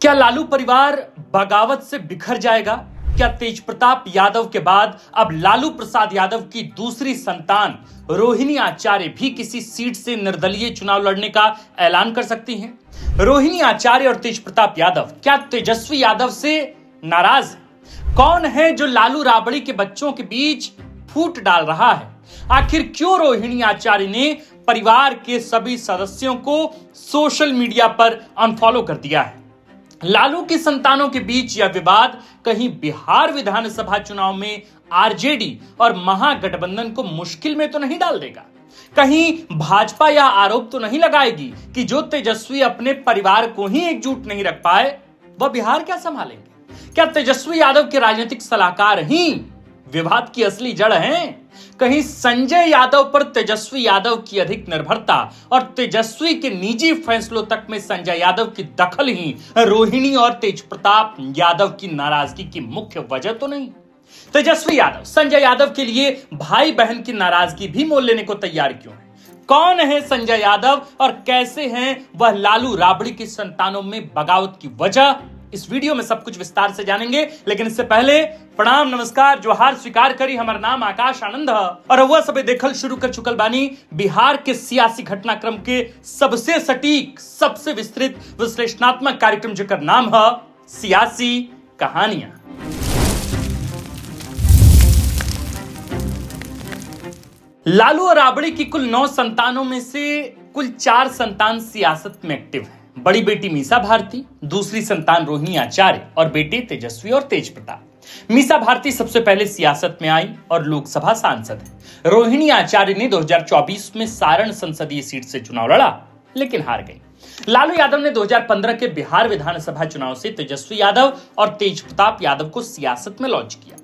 क्या लालू परिवार बगावत से बिखर जाएगा? क्या तेजप्रताप यादव के बाद अब लालू प्रसाद यादव की दूसरी संतान रोहिणी आचार्य भी किसी सीट से निर्दलीय चुनाव लड़ने का ऐलान कर सकती हैं? रोहिणी आचार्य और तेजप्रताप यादव क्या तेजस्वी यादव से नाराज हैं? कौन है जो लालू राबड़ी के बच्चों के बीच फूट डाल रहा है? आखिर क्यों रोहिणी आचार्य ने परिवार के सभी सदस्यों को सोशल मीडिया पर अनफॉलो कर दिया है? लालू की संतानों के बीच यह विवाद कहीं बिहार विधानसभा चुनाव में आरजेडी और महागठबंधन को मुश्किल में तो नहीं डाल देगा? कहीं भाजपा यह आरोप तो नहीं लगाएगी कि जो तेजस्वी अपने परिवार को ही एकजुट नहीं रख पाए वह बिहार क्या संभालेंगे? क्या तेजस्वी यादव के राजनीतिक सलाहकार ही विवाद की असली जड़ हैं? कहीं संजय यादव पर तेजस्वी यादव की अधिक निर्भरता और तेजस्वी के निजी फैसलों तक में संजय यादव की दखल ही रोहिणी और तेजप्रताप यादव की नाराजगी की मुख्य वजह तो नहीं? तेजस्वी यादव संजय यादव के लिए भाई बहन की नाराजगी भी मोल लेने को तैयार क्यों है? कौन है संजय यादव और कैसे हैं वह लालू राबड़ी की संतानों में बगावत की वजह? इस वीडियो में सब कुछ विस्तार से जानेंगे, लेकिन इससे पहले प्रणाम, नमस्कार, जोहार स्वीकार करी। हमारा नाम आकाश आनंद है और वह सब देखल शुरू कर चुकल बानी बिहार के सियासी घटनाक्रम के सबसे सटीक, सबसे विस्तृत विश्लेषणात्मक कार्यक्रम जेकर नाम है सियासी कहानियां। लालू और राबड़ी की कुल 9 संतानों में से कुल 4 संतान सियासत में एक्टिव है। बड़ी बेटी मीसा भारती, दूसरी संतान रोहिणी आचार्य और बेटे तेजस्वी और तेजप्रताप। मीसा भारती सबसे पहले सियासत में आई और लोकसभा सांसद है। रोहिणी आचार्य ने 2024 में सारण संसदीय सीट से चुनाव लड़ा लेकिन हार गई। लालू यादव ने 2015 के बिहार विधानसभा चुनाव से तेजस्वी यादव और तेजप्रताप यादव को सियासत में लॉन्च किया।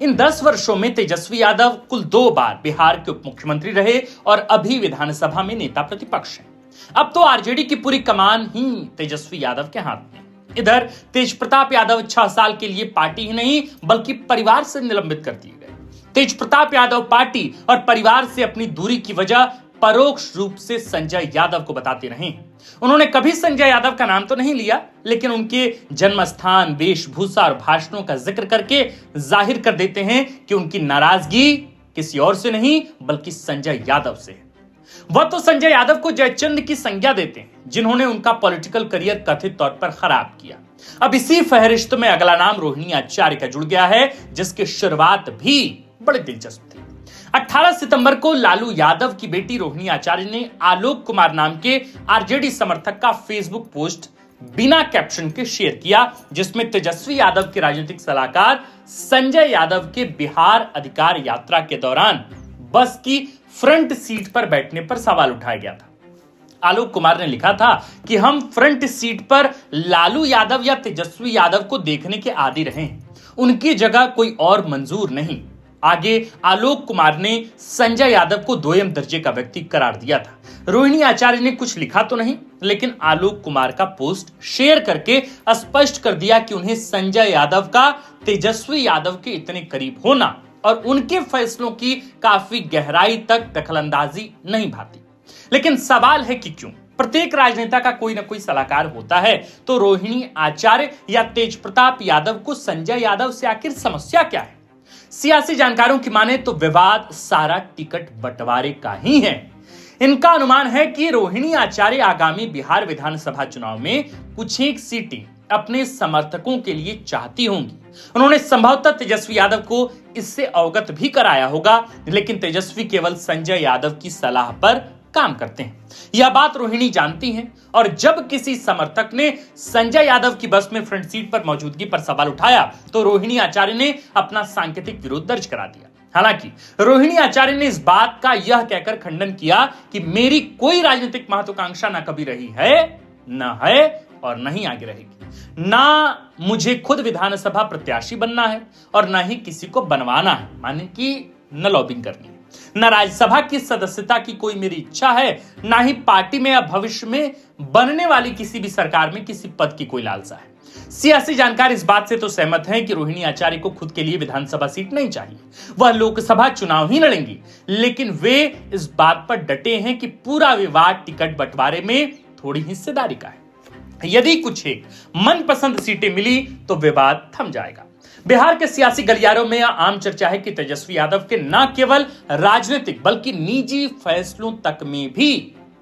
इन 10 वर्षों में तेजस्वी यादव कुल 2 बार बिहार के उप मुख्यमंत्री रहे और अभी विधानसभा में नेता प्रतिपक्ष हैं। अब तो आरजेडी की पूरी कमान ही तेजस्वी यादव के हाथ में। इधर तेजप्रताप यादव 6 साल के लिए पार्टी ही नहीं बल्कि परिवार से निलंबित कर दिए गए। तेजप्रताप यादव पार्टी और परिवार से अपनी दूरी की वजह परोक्ष रूप से संजय यादव को बताते रहे। उन्होंने कभी संजय यादव का नाम तो नहीं लिया, लेकिन उनके जन्म स्थान, वेशभूषा और भाषणों का जिक्र करके जाहिर कर देते हैं कि उनकी नाराजगी किसी और से नहीं बल्कि संजय यादव से है। वह तो संजय यादव को जयचंद की संज्ञा देते हैं, जिन्होंने उनका पॉलिटिकल करियर कथित तौर पर खराब किया। अब इसी फहरिस्त में अगला नाम रोहिणी आचार्य का जुड़ गया है, जिसकी शुरुआत भी बड़ी दिलचस्प थी। 18 सितंबर को लालू यादव की बेटी रोहिणी आचार्य ने आलोक कुमार नाम के आरजेडी समर्थक का फेसबुक पोस्ट बिना कैप्शन के शेयर किया, जिसमें तेजस्वी यादव के राजनीतिक सलाहकार संजय यादव के बिहार अधिकार यात्रा के दौरान बस की फ्रंट सीट पर बैठने पर सवाल उठाया गया था। आलोक कुमार ने लिखा था कि हम फ्रंट सीट पर लालू यादव या तेजस्वी यादव को देखने के आदी रहे हैं, उनकी जगह कोई और मंजूर नहीं। आगे आलोक कुमार ने संजय यादव को दोयम दर्जे का व्यक्ति करार दिया था। रोहिणी आचार्य ने कुछ लिखा तो नहीं, लेकिन आलोक कुमार का पोस्ट शेयर करके स्पष्ट कर दिया कि उन्हें संजय यादव का तेजस्वी यादव के इतने करीब होना और उनके फैसलों की काफी गहराई तक दखलंदाजी नहीं भाती। लेकिन सवाल है कि क्यों? प्रत्येक राजनेता का कोई ना कोई सलाहकार होता है, तो रोहिणी आचार्य या तेजप्रताप यादव को संजय यादव से आखिर समस्या क्या है? सियासी जानकारों की माने तो विवाद सारा टिकट बंटवारे का ही है। इनका अनुमान है कि रोहिणी आचार्य आगामी बिहार विधानसभा चुनाव में कुछ एक सीटें अपने समर्थकों के लिए चाहती होंगी। उन्होंने संभवतः तेजस्वी यादव को इससे अवगत भी कराया होगा, लेकिन तेजस्वी केवल संजय यादव की सलाह पर काम करते हैं। यह बात रोहिणी जानती हैं और जब किसी समर्थक ने संजय यादव की बस में फ्रंट सीट पर मौजूदगी पर सवाल उठाया तो रोहिणी आचार्य ने अपना सांकेतिक विरोध दर्ज करा दिया। हालांकि रोहिणी आचार्य ने इस बात का यह कहकर खंडन किया कि मेरी कोई राजनीतिक महत्वाकांक्षा न कभी रही है, न है और नहीं आगे रहेगी। ना मुझे खुद विधानसभा प्रत्याशी बनना है और ना ही किसी को बनवाना है, माने कि न लॉबिंग करनी है। न राज्यसभा की सदस्यता की कोई मेरी इच्छा है, ना ही पार्टी में या भविष्य में बनने वाली किसी भी सरकार में किसी पद की कोई लालसा है। सियासी जानकार इस बात से तो सहमत हैं कि रोहिणी आचार्य को खुद के लिए विधानसभा सीट नहीं चाहिए, वह लोकसभा चुनाव ही लड़ेंगी, लेकिन वे इस बात पर डटे हैं कि पूरा विवाद टिकट बंटवारे में थोड़ी हिस्सेदारी का है। यदि कुछ एक मनपसंद सीटें मिली तो विवाद थम जाएगा। बिहार के सियासी गलियारों में आम चर्चा है कि तेजस्वी यादव के न केवल राजनीतिक बल्कि निजी फैसलों तक में भी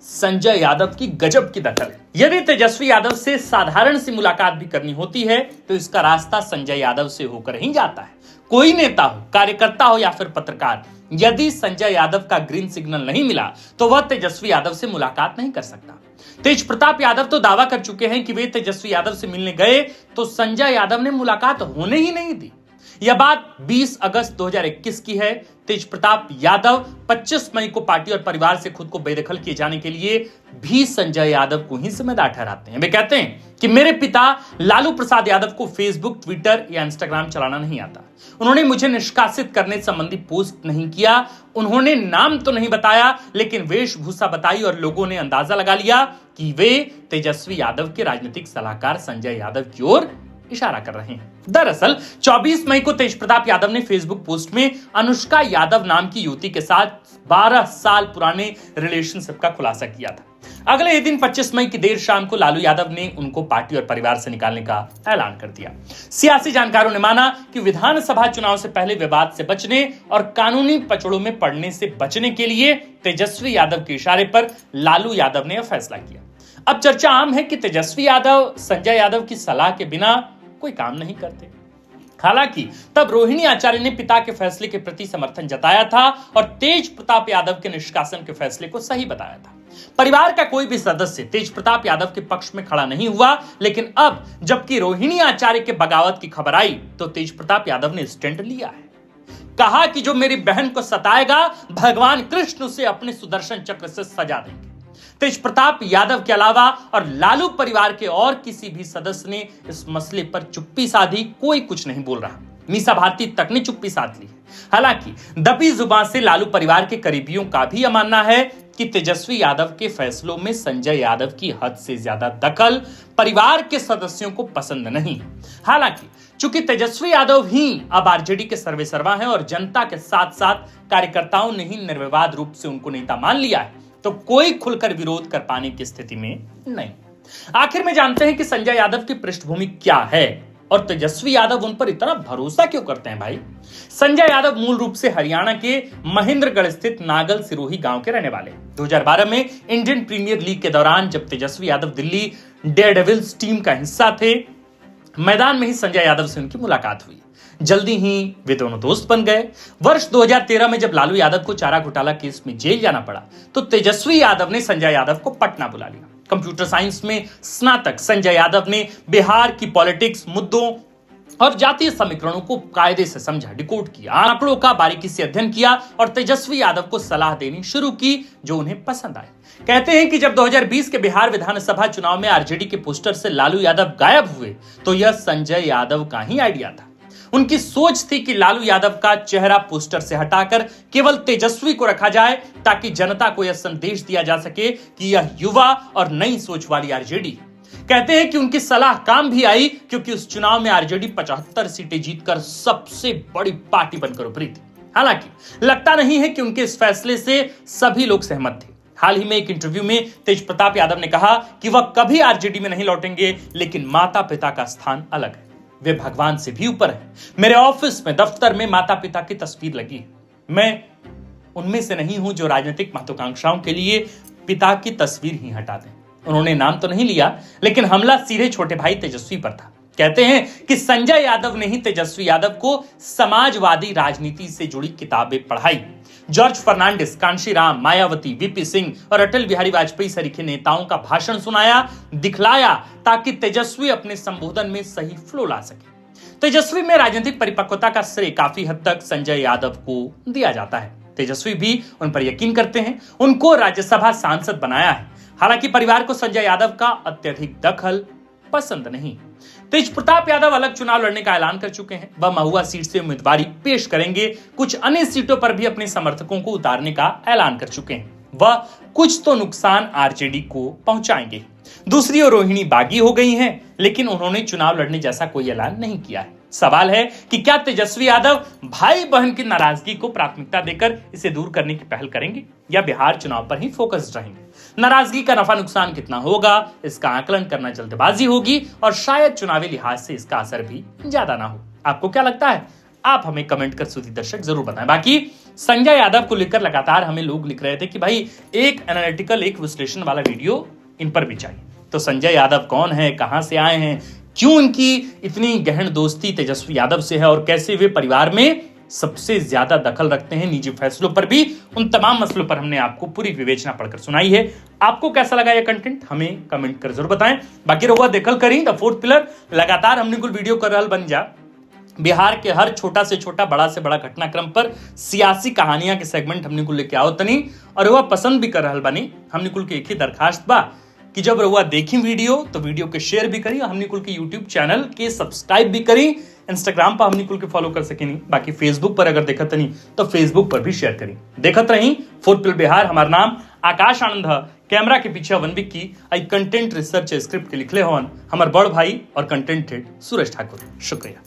संजय यादव की गजब की दखल है। यदि तेजस्वी यादव से साधारण सी मुलाकात भी करनी होती है तो इसका रास्ता संजय यादव से होकर ही जाता है। कोई नेता हो, कार्यकर्ता हो या फिर पत्रकार, यदि संजय यादव का ग्रीन सिग्नल नहीं मिला तो वह तेजस्वी यादव से मुलाकात नहीं कर सकता। तेज प्रताप यादव तो दावा कर चुके हैं कि वे तेजस्वी यादव से मिलने गए तो संजय यादव ने मुलाकात होने ही नहीं दी। यह बात 20 अगस्त 2021 की है। तेज प्रताप यादव 25 मई को पार्टी और परिवार से खुद को बेदखल किए जाने के लिए भी संजय यादव को ही जिम्मेदार ठहराते हैं। वे कहते हैं कि मेरे पिता लालू प्रसाद यादव को फेसबुक, ट्विटर या इंस्टाग्राम चलाना नहीं आता। उन्होंने मुझे निष्कासित करने संबंधी पोस्ट नहीं किया। उन्होंने नाम तो नहीं बताया लेकिन वेशभूषा बताई और लोगों ने अंदाजा लगा लिया कि वे तेजस्वी यादव के राजनीतिक सलाहकार संजय यादव की ओर इशारा कर रहे हैं। दरअसल 24 मई को तेज प्रताप यादव ने फेसबुक पोस्ट में अनुष्का यादव नाम की युवती के साथ 12 साल पुराने रिलेशनशिप का खुलासा किया था। अगले ही दिन 25 मई की देर शाम को लालू यादव ने उनको पार्टी और परिवार से निकालने का ऐलान कर दिया। सियासी जानकारों ने माना कि विधानसभा चुनाव से पहले विवाद से बचने और कानूनी पचड़ों में पड़ने से बचने के लिए तेजस्वी यादव के इशारे पर लालू यादव ने यह फैसला किया। अब चर्चा आम है कि तेजस्वी यादव संजय यादव की सलाह के बिना कोई काम नहीं करते। हालांकि तब रोहिणी आचार्य ने पिता के फैसले के प्रति समर्थन जताया था और तेज प्रताप यादव के निष्कासन के फैसले को सही बताया था। परिवार का कोई भी सदस्य तेज प्रताप यादव के पक्ष में खड़ा नहीं हुआ, लेकिन अब जबकि रोहिणी आचार्य के बगावत की खबर आई तो तेज प्रताप यादव ने स्टैंड लिया है। कहा कि जो मेरी बहन को सताएगा भगवान कृष्ण उसे अपने सुदर्शन चक्र से सजा देंगे। तेज प्रताप यादव के अलावा और लालू परिवार के और किसी भी सदस्य ने इस मसले पर चुप्पी साधी, कोई कुछ नहीं बोल रहा। मीसा भारती तक ने चुप्पी साध ली। हालांकि दबी जुबान से लालू परिवार के करीबियों का भी यह मानना है कि तेजस्वी यादव के फैसलों में संजय यादव की हद से ज्यादा दखल परिवार के सदस्यों को पसंद नहीं। हालांकि चूंकि तेजस्वी यादव ही अब आरजेडी के सर्वेसर्वा हैं और जनता के साथ साथ कार्यकर्ताओं ने ही निर्विवाद रूप से उनको नेता मान लिया है, तो कोई खुलकर विरोध कर पाने की स्थिति में नहीं। आखिर में जानते हैं कि संजय यादव की पृष्ठभूमि क्या है और तेजस्वी यादव उन पर इतना भरोसा क्यों करते हैं। भाई, संजय यादव मूल रूप से हरियाणा के महेंद्रगढ़ स्थित नागल सिरोही गांव के रहने वाले। 2012 में इंडियन प्रीमियर लीग के दौरान जब तेजस्वी यादव दिल्ली डेयरडेविल्स टीम का हिस्सा थे, मैदान में ही संजय यादव से उनकी मुलाकात हुई। जल्दी ही वे दोनों दोस्त बन गए। वर्ष 2013 में जब लालू यादव को चारा घोटाला केस में जेल जाना पड़ा तो तेजस्वी यादव ने संजय यादव को पटना बुला लिया। कंप्यूटर साइंस में स्नातक संजय यादव ने बिहार की पॉलिटिक्स, मुद्दों और जातीय समीकरणों को कायदे से समझा, डिकोड किया, आंकड़ों का बारीकी से अध्ययन किया और तेजस्वी यादव को सलाह देनी शुरू की जो उन्हें पसंद आए। कहते हैं कि जब 2020 के बिहार विधानसभा चुनाव में आरजेडी के पोस्टर से लालू यादव गायब हुए तो यह संजय यादव का ही आइडिया था। उनकी सोच थी कि लालू यादव का चेहरा पोस्टर से हटाकर केवल तेजस्वी को रखा जाए ताकि जनता को यह संदेश दिया जा सके कि यह युवा और नई सोच वाली आरजेडी। कहते हैं कि उनकी सलाह काम भी आई क्योंकि उस चुनाव में आरजेडी 75 सीटें जीतकर सबसे बड़ी पार्टी बनकर उभरी थी। हालांकि लगता नहीं है कि उनके इस फैसले से सभी लोग सहमत थे। हाल ही में एक इंटरव्यू में तेज प्रताप यादव ने कहा कि वह कभी आरजेडी में नहीं लौटेंगे, लेकिन माता पिता का स्थान अलग है, वे भगवान से भी ऊपर है। मेरे ऑफिस में, दफ्तर में माता पिता की तस्वीर लगी है। मैं उनमें से नहीं हूं जो राजनीतिक महत्वाकांक्षाओं के लिए पिता की तस्वीर ही हटा दें। उन्होंने नाम तो नहीं लिया, लेकिन हमला सीधे छोटे भाई तेजस्वी पर था। कहते हैं कि संजय यादव ने ही तेजस्वी यादव को समाजवादी राजनीति से जुड़ी किताबें पढ़ाई। जॉर्ज फर्नांडिस, कांशीराम, मायावती, वीपी सिंह और अटल बिहारी वाजपेयी सरीखे नेताओं का भाषण सुनाया, दिखलाया ताकि तेजस्वी अपने संबोधन में सही फ्लो ला सके। तेजस्वी में राजनीतिक परिपक्वता का श्रेय काफी हद तक संजय यादव को दिया जाता है। तेजस्वी भी उन पर यकीन करते हैं, उनको राज्यसभा सांसद बनाया है। हालांकि परिवार को संजय यादव का अत्यधिक दखल पसंद नहीं। तेज प्रताप यादव अलग चुनाव लड़ने का ऐलान कर चुके हैं। वह महुआ सीट से उम्मीदवारी पेश करेंगे। कुछ अन्य सीटों पर भी अपने समर्थकों को उतारने का ऐलान कर चुके हैं। वह कुछ तो नुकसान आरजेडी को पहुंचाएंगे। दूसरी ओर रोहिणी बागी हो गई हैं, लेकिन उन्होंने चुनाव लड़ने जैसा कोई ऐलान नहीं किया है। सवाल है कि क्या तेजस्वी यादव भाई बहन की नाराजगी को प्राथमिकता देकर इसे दूर करने की पहल करेंगे या बिहार चुनाव पर ही फोकस्ड रहेंगे। नाराजगी का नफा नुकसान कितना होगा, इसका आकलन करना जल्दबाजी होगी और शायद चुनावी लिहाज से इसका असर भी ज्यादा ना हो। आपको क्या लगता है? आप हमें कमेंट कर सुधी दर्शक जरूर बताएं। बाकी संजय यादव को लेकर लगातार हमें लोग लिख रहे थे कि भाई एक एनालिटिकल, एक विश्लेषण वाला वीडियो इन पर भी चाहिए। तो संजय यादव कौन है, कहां से आए हैं, क्यों इनकी इतनी गहन दोस्ती तेजस्वी यादव से है और कैसे वे परिवार में सबसे ज्यादा दखल रखते हैं निजी फैसलों पर भी, उन तमाम मसलों पर हमने आपको पूरी विवेचना पढ़कर सुनाई है। आपको कैसा लगा यह कंटेंट हमें कमेंट कर जरूर बताएं। बाकी रहुआ देखल करी द फोर्थ पिलर, लगातार हमने कुल वीडियो कर रहल बन जा बिहार के हर छोटा से छोटा, बड़ा से बड़ा घटनाक्रम पर सियासी कहानियां के सेगमेंट हमने कुल लेके आओ तनी और वह पसंद भी कर रहल बानी। हमने कुल के एक ही दरखास्त बा कि जब रहुआ देखी वीडियो तो वीडियो के शेयर भी करी, हमने कुल के यूट्यूब चैनल के सब्सक्राइब भी करी, इंस्टाग्राम पर हमने कुल के फॉलो कर सकेनी, बाकी फेसबुक पर अगर देखत नहीं तो फेसबुक पर भी शेयर करी। देखत रही फोर्थ पिलर बिहार। हमारा नाम आकाश आनंद है, कैमरा के पीछे वन विक की आई कंटेंट रिसर्च स्क्रिप्ट के लिखले हवन हमार बड़ भाई और कंटेंट हेड सूरज ठाकुर। शुक्रिया।